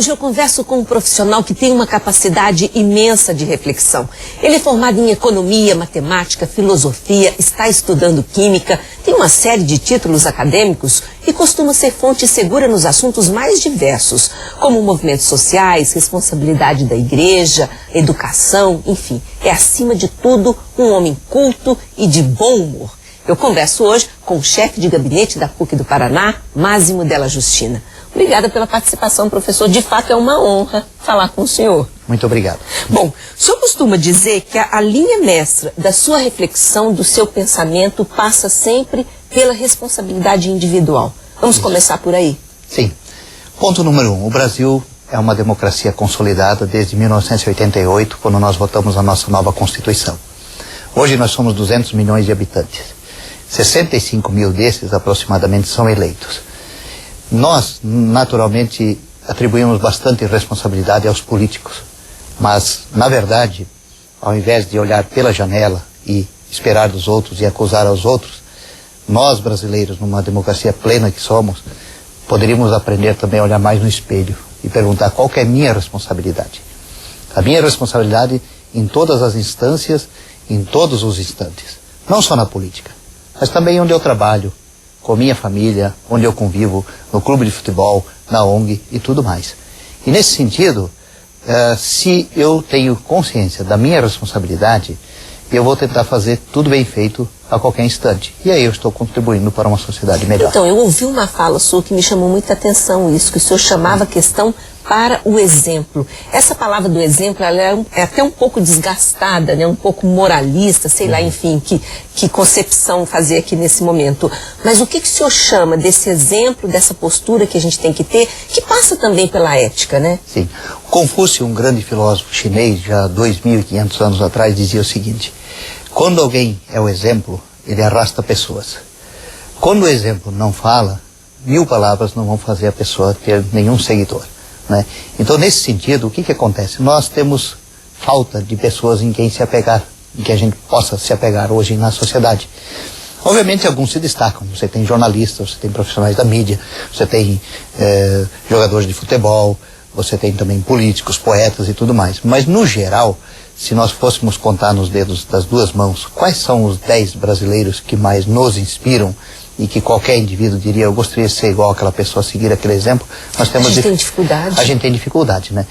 Hoje eu converso com um profissional que tem uma capacidade imensa de reflexão. Ele é formado em economia, matemática, filosofia, está estudando química, tem uma série de títulos acadêmicos e costuma ser fonte segura nos assuntos mais diversos, como movimentos sociais, responsabilidade da igreja, educação, enfim. É, acima de tudo, um homem culto e de bom humor. Eu converso hoje com o chefe de gabinete da PUC do Paraná, Máximo Della Justina. Obrigada pela participação, professor. De fato, é uma honra falar com o senhor. Muito obrigado. Bom, o senhor costuma dizer que a linha mestra da sua reflexão, do seu pensamento, passa sempre pela responsabilidade individual. Vamos começar por aí? Sim. Ponto número 1. O Brasil é uma democracia consolidada desde 1988, quando nós votamos a nossa nova Constituição. Hoje nós somos 200 milhões de habitantes. 65 mil desses, aproximadamente, são eleitos. Nós, naturalmente, atribuímos bastante responsabilidade aos políticos, mas, na verdade, ao invés de olhar pela janela e esperar dos outros e acusar aos outros, nós, brasileiros, numa democracia plena que somos, poderíamos aprender também a olhar mais no espelho e perguntar qual que é a minha responsabilidade. A minha responsabilidade em todas as instâncias, em todos os instantes, não só na política, mas também onde eu trabalho, com minha família, onde eu convivo, no clube de futebol, na ONG e tudo mais. E nesse sentido, se eu tenho consciência da minha responsabilidade, eu vou tentar fazer tudo bem feito a qualquer instante. E aí eu estou contribuindo para uma sociedade melhor. Então, eu ouvi uma fala sua que me chamou muita atenção isso, que o senhor chamava a questão para o exemplo. Essa palavra do exemplo, ela é até um pouco desgastada, né? Um pouco moralista, sei lá, enfim, que concepção fazer aqui nesse momento. Mas o que o senhor chama desse exemplo, dessa postura que a gente tem que ter, que passa também pela ética, né? Sim. Confúcio, um grande filósofo chinês, já 2.500 anos atrás, dizia o seguinte: quando alguém é o exemplo, ele arrasta pessoas. Quando o exemplo não fala, 1000 palavras não vão fazer a pessoa ter nenhum seguidor, né? Então, nesse sentido, o que acontece? Nós temos falta de pessoas em quem se apegar, em que a gente possa se apegar hoje na sociedade. Obviamente, alguns se destacam. Você tem jornalistas, você tem profissionais da mídia, você tem jogadores de futebol, você tem também políticos, poetas e tudo mais. Mas, no geral, se nós fôssemos contar nos dedos das duas mãos, quais são os 10 brasileiros que mais nos inspiram e que qualquer indivíduo diria, eu gostaria de ser igual àquela pessoa, seguir aquele exemplo, nós temos... A gente tem dificuldade. A gente tem dificuldade, né?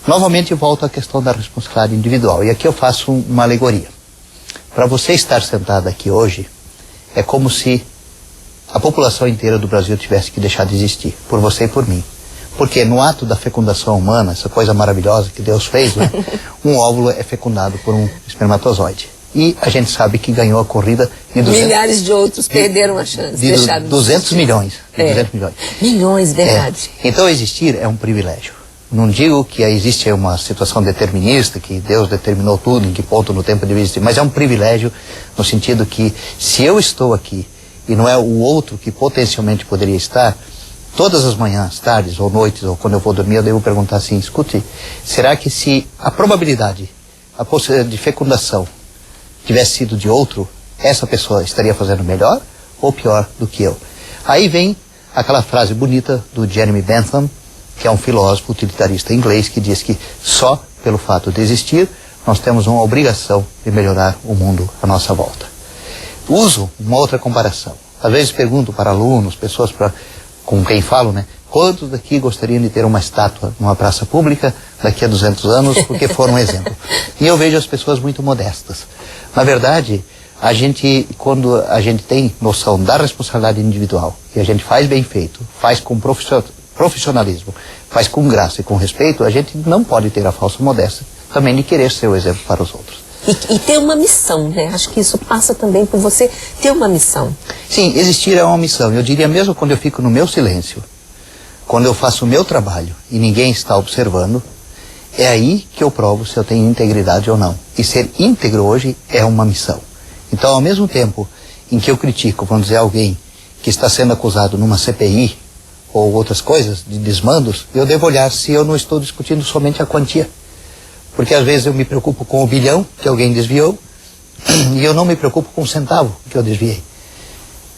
Novamente eu volto à questão da responsabilidade individual. E aqui eu faço uma alegoria. Para você estar sentado aqui hoje, é como se a população inteira do Brasil tivesse que deixar de existir, por você e por mim. Porque no ato da fecundação humana, essa coisa maravilhosa que Deus fez, né, um óvulo é fecundado por um espermatozoide. E a gente sabe que ganhou a corrida de 200... Milhares de outros perderam a chance. De 200 milhões. 200 milhões. Milhões, verdade. Então existir é um privilégio. Não digo que existe uma situação determinista, que Deus determinou tudo, em que ponto no tempo deve existir, mas é um privilégio no sentido que se eu estou aqui e não é o outro que potencialmente poderia estar, todas as manhãs, tardes ou noites, ou quando eu vou dormir, eu devo perguntar assim, escute, será que se a probabilidade, a possibilidade de fecundação tivesse sido de outro, essa pessoa estaria fazendo melhor ou pior do que eu? Aí vem aquela frase bonita do Jeremy Bentham, que é um filósofo utilitarista inglês, que diz que só pelo fato de existir, nós temos uma obrigação de melhorar o mundo à nossa volta. Uso uma outra comparação. Às vezes pergunto para alunos, pessoas com quem falo, né? Quantos daqui gostariam de ter uma estátua numa praça pública daqui a 200 anos, porque foram um exemplo? E eu vejo as pessoas muito modestas. Na verdade, quando a gente tem noção da responsabilidade individual, e a gente faz bem feito, faz com profissionalismo, faz com graça e com respeito, a gente não pode ter a falsa modéstia também de querer ser o exemplo para os outros. E ter uma missão, né? Acho que isso passa também por você ter uma missão. Sim, existir é uma missão. Eu diria mesmo quando eu fico no meu silêncio, quando eu faço o meu trabalho e ninguém está observando, é aí que eu provo se eu tenho integridade ou não. E ser íntegro hoje é uma missão. Então, ao mesmo tempo em que eu critico, vamos dizer, alguém que está sendo acusado numa CPI ou outras coisas, de desmandos, eu devo olhar se eu não estou discutindo somente a quantia. Porque às vezes eu me preocupo com o bilhão que alguém desviou e eu não me preocupo com o centavo que eu desviei.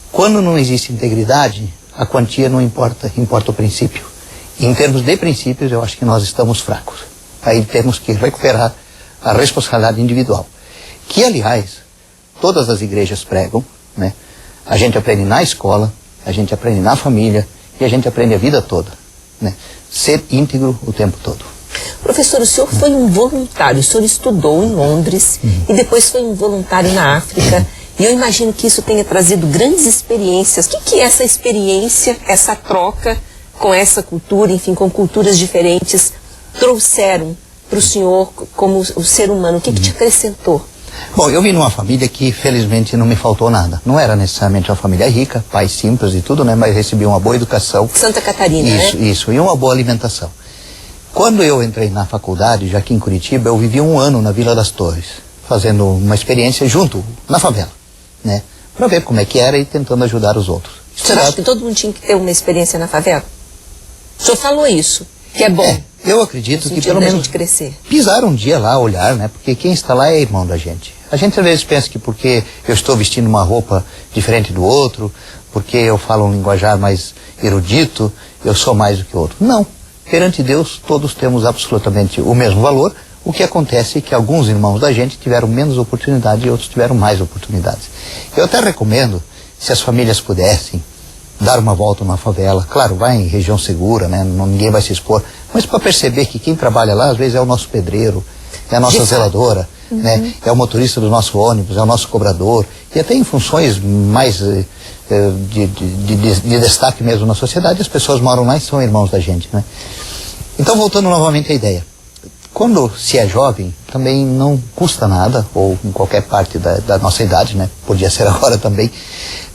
Quando não existe integridade, a quantia não importa, importa o princípio. Em termos de princípios, eu acho que nós estamos fracos. Aí temos que recuperar a responsabilidade individual. Que, aliás, todas as igrejas pregam, né? A gente aprende na escola, a gente aprende na família e a gente aprende a vida toda, né? Ser íntegro o tempo todo. Professor, o senhor foi um voluntário, o senhor estudou em Londres e depois foi um voluntário na África. E eu imagino que isso tenha trazido grandes experiências. O que é essa experiência, essa troca com essa cultura, enfim, com culturas diferentes, trouxeram para o senhor como o ser humano? O que te acrescentou? Bom, eu vim numa família que felizmente não me faltou nada. Não era necessariamente uma família rica, pais simples e tudo, né? Mas recebi uma boa educação. Santa Catarina, isso, né? Isso, e uma boa alimentação. Quando eu entrei na faculdade, já aqui em Curitiba, eu vivi 1 ano na Vila das Torres, fazendo uma experiência junto, na favela, né? Para ver como é que era e tentando ajudar os outros. O senhor acha que todo mundo tinha que ter uma experiência na favela? O senhor falou isso, que é bom. Eu acredito que pelo menos crescer. Pisar um dia lá, olhar, né? Porque quem está lá é irmão da gente. A gente às vezes pensa que porque eu estou vestindo uma roupa diferente do outro, porque eu falo um linguajar mais erudito, eu sou mais do que o outro. Não. Perante Deus, todos temos absolutamente o mesmo valor. O que acontece é que alguns irmãos da gente tiveram menos oportunidade e outros tiveram mais oportunidades. Eu até recomendo, se as famílias pudessem, dar uma volta numa favela. Claro, vai em região segura, né? Ninguém vai se expor. Mas para perceber que quem trabalha lá, às vezes, é o nosso pedreiro, é a nossa zeladora, né? É o motorista do nosso ônibus, é o nosso cobrador. E até em funções mais de destaque mesmo na sociedade, as pessoas moram lá e são irmãos da gente, né? Então, voltando novamente à ideia. Quando se é jovem, também não custa nada, ou em qualquer parte da nossa idade, né? Podia ser agora também,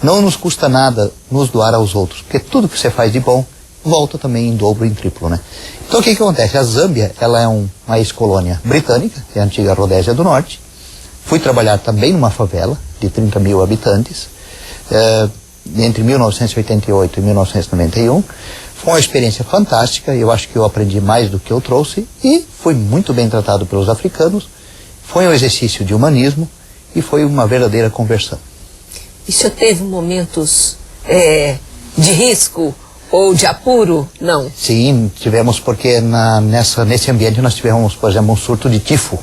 não nos custa nada nos doar aos outros, porque tudo que você faz de bom volta também em dobro, em triplo, né? Então o que acontece? A Zâmbia, ela é uma ex-colônia britânica, que é a antiga Rodésia do Norte. Fui trabalhar também numa favela de 30 mil habitantes, entre 1988 e 1991. Foi uma experiência fantástica, eu acho que eu aprendi mais do que eu trouxe e fui muito bem tratado pelos africanos. Foi um exercício de humanismo e foi uma verdadeira conversão. E o senhor teve momentos de risco ou de apuro? Não? Sim, tivemos, porque nesse ambiente nós tivemos, por exemplo, um surto de tifo.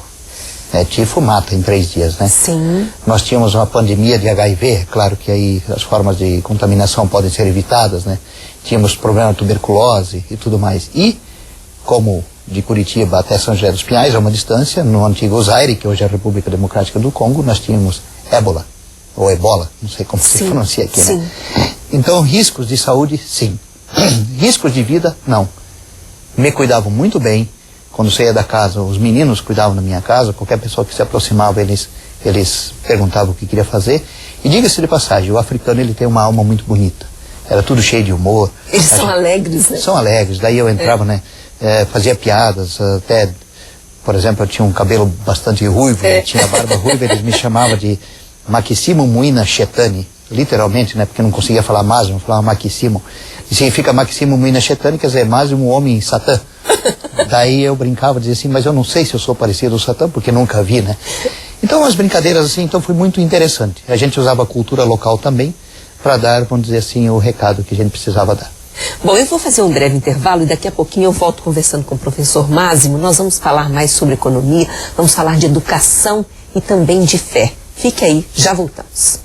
Tifo mata em 3 dias, né? Sim. Nós tínhamos uma pandemia de HIV, claro que aí as formas de contaminação podem ser evitadas, né? Tínhamos problema de tuberculose e tudo mais. E, como de Curitiba até São José dos Pinhais, a uma distância, no antigo Zaire, que hoje é a República Democrática do Congo, nós tínhamos ébola, ou ebola, não sei como se pronuncia aqui, sim, né? Então, riscos de saúde, sim. Riscos de vida, não. Me cuidavam muito bem. Quando saía da casa, os meninos cuidavam da minha casa, qualquer pessoa que se aproximava, eles perguntavam o que queria fazer. E diga-se de passagem, o africano, ele tem uma alma muito bonita. Era tudo cheio de humor. Eles são alegres, né? São alegres. Daí eu entrava, né? Fazia piadas, até, por exemplo, eu tinha um cabelo bastante ruivo, tinha barba ruiva, eles me chamavam de Makissimo Muina Chetani, literalmente, né? Porque eu não conseguia falar Máximo, eu falava Makissimo. E significa Makissimo Muina Chetani, quer dizer, Máximo homem Satã. Daí eu brincava, dizia assim, mas eu não sei se eu sou parecido ao Satã, porque nunca vi, né? Então, umas brincadeiras assim, então foi muito interessante. A gente usava a cultura local também para dar, vamos dizer assim, o recado que a gente precisava dar. Bom, eu vou fazer um breve intervalo e daqui a pouquinho eu volto conversando com o professor Máximo. Nós vamos falar mais sobre economia, vamos falar de educação e também de fé. Fique aí, já voltamos.